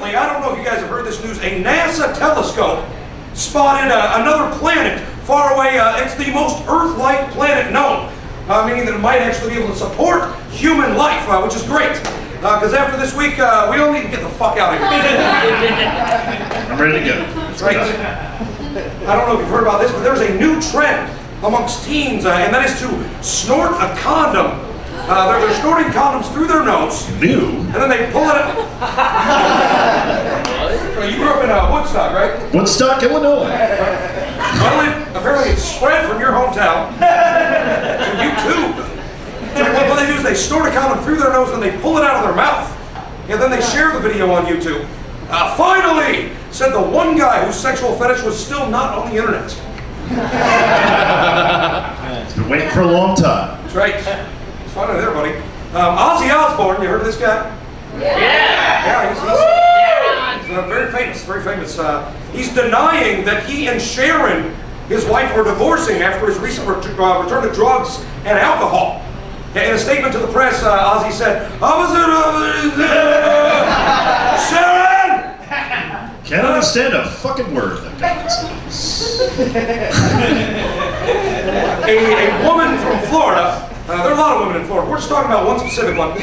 recently, I don't know if you guys have heard this news, a NASA telescope spotted another planet far away. It's the most Earth-like planet known, meaning that it might actually be able to support human life, which is great. Because after this week, we all need to get the fuck out of here. I'm ready to go. That's right. I don't know if you've heard about this, but there's a new trend amongst teens, and that is to snort a condom. They're snorting condoms through their nose. New? And then they pull it up. You grew up in Woodstock, right? Woodstock, Illinois. Well, apparently it's spread from your hometown to YouTube. So what they do is they snort a condom through their nose, and they pull it out of their mouth. And then they share the video on YouTube. Finally, said the one guy whose sexual fetish was still not on the internet. It's been waiting for a long time. That's right. It's finally there, buddy. Ozzy Osbourne, you heard of this guy? Yeah, he's very famous, very famous. He's denying that he and Sharon, his wife, were divorcing after his recent return to drugs and alcohol. In a statement to the press, Ozzy said, Sharon! Can't understand a fucking word that guy says. A woman from Florida, there are a lot of women in Florida, we're just talking about one specific one.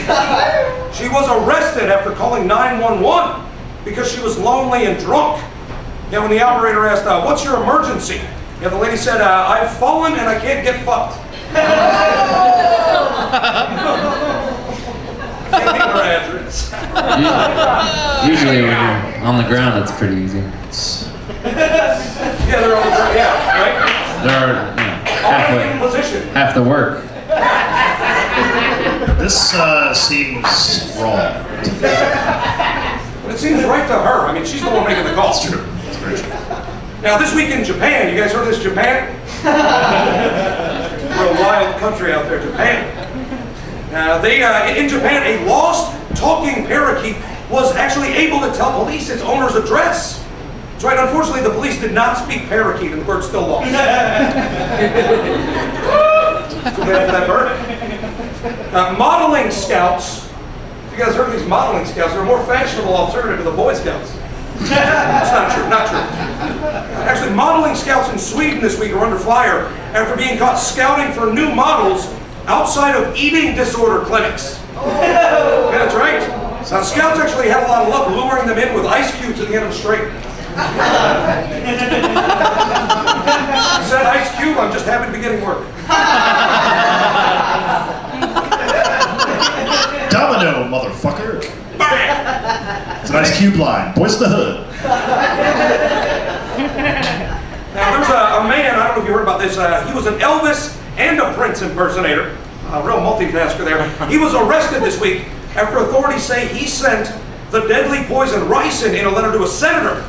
She was arrested after calling 911 because she was lonely and drunk. And when the operator asked, what's your emergency? And the lady said, I've fallen and I can't get fucked. Can't give her address. Usually when you're on the ground, it's pretty easy. Yeah, they're on the ground, yeah, right? They're Already in position. half the work. This seems wrong. But it seems right to her. I mean, she's the one making the calls. It's true. It's very true. Now, this week in Japan, you guys heard of this, Japan? Real wild country out there, Japan. In Japan, a lost talking parakeet was actually able to tell police its owner's address. That's right, unfortunately, the police did not speak parakeet, and the bird's still lost. Too bad for that bird. Modeling scouts. You guys heard of these modeling scouts? They're a more fashionable alternative to the Boy Scouts. That's not true, not true. Actually, modeling scouts in Sweden this week are under fire after being caught scouting for new models outside of eating disorder clinics. Yeah, that's right. So scouts actually had a lot of luck luring them in with ice cubes at the end of the string. Said Ice Cube, I'm just happy to be getting work. Domino, motherfucker. It's an Ice Cube line. Boys in the Hood. Now there's a man, I don't know if you heard about this, he was an Elvis and a Prince impersonator. A real multitasker there. He was arrested this week after authorities say he sent the deadly poison ricin in a letter to a senator.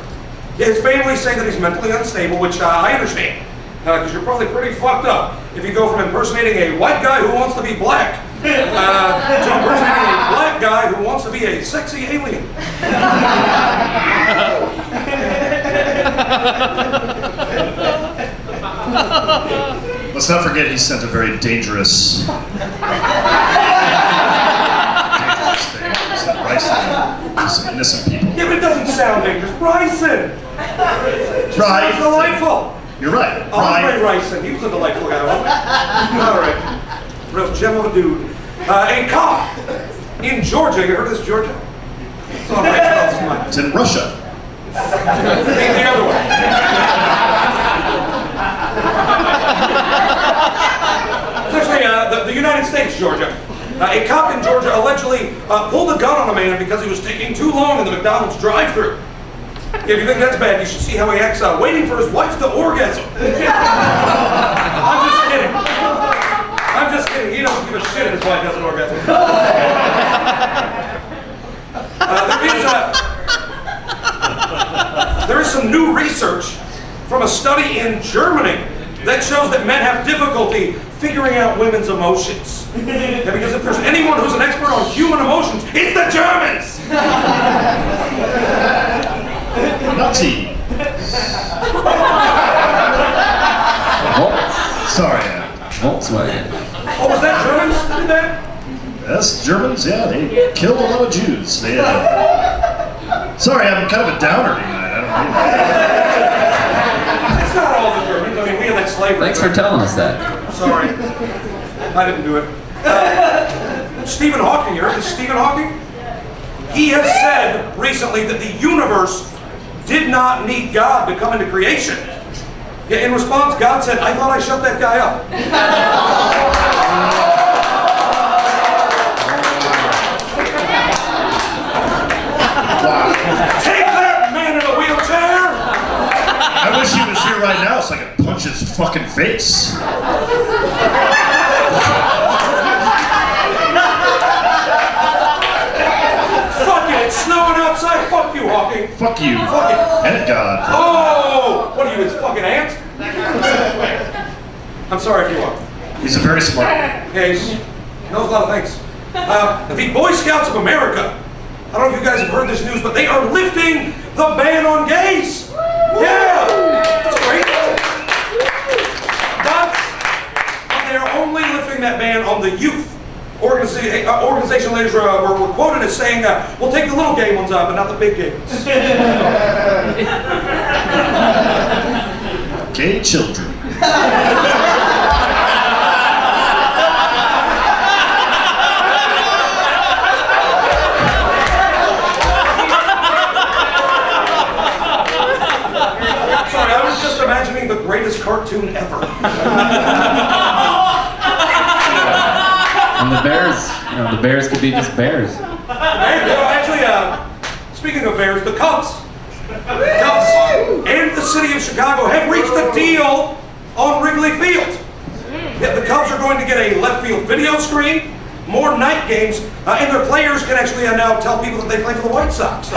His family say that he's mentally unstable, which I understand. Because you're probably pretty fucked up if you go from impersonating a white guy who wants to be black to impersonating a black guy who wants to be a sexy alien. Let's not forget he sent a very dangerous thing. He sent ricin to some innocent people. Yeah, but it doesn't sound dangerous. Ricin! Right. It's delightful. You're right. Andre Ricin, he was a delightful guy, wasn't he? All right. Real gem of a dude. A cop in Georgia, you heard of this, Georgia? It's on right now, mind. It's in Russia. The other way. It's actually the United States, Georgia. A cop in Georgia allegedly pulled a gun on a man because he was taking too long in the McDonald's drive-thru. If you think that's bad, you should see how he acts waiting for his wife to orgasm. I'm just kidding. I'm just kidding. He doesn't give a shit if his wife doesn't orgasm. There is some new research from a study in Germany that shows that men have difficulty figuring out women's emotions. Yeah, because if there's anyone who's an expert on human emotions, it's the Germans! Nazi. Sorry. Volkswagen. Oh, was that Germans that did that? Yes, Germans, yeah, they killed a lot of Jews. They Sorry, I'm kind of a downer tonight. I don't mean It's not all the Germans. I mean, we had that slavery. Thanks for telling us that. Sorry. I didn't do it. Stephen Hawking, you heard of Stephen Hawking? He has said recently that the universe did not need God to come into creation. Yeah, in response, God said, I thought I shut that guy up. Wow. Take that man in a wheelchair! I wish he was here right now so I could punch his fucking face. Fuck it, it's snowing outside. Fuck you, Hawking. Fuck you. Fuck it. And God. Oh! What are you, his fucking aunt? I'm sorry if you are. He's a very smart man. Yeah, he knows a lot of things. The Boy Scouts of America, I don't know if you guys have heard this news, but they are lifting the ban on gays. Yeah! That's great. But they are only lifting that ban on the youth. Organization leaders were quoted as saying, we'll take the little gay ones out, but not the big gay ones. Gay children. Sorry, I was just imagining the greatest cartoon ever. And the Bears, the Bears could be just Bears. Actually, speaking of Bears, the Cubs and the city of Chicago have reached a deal on Wrigley Field. Yeah, the Cubs are going to get a left field video screen, more night games, and their players can actually now tell people that they play for the White Sox.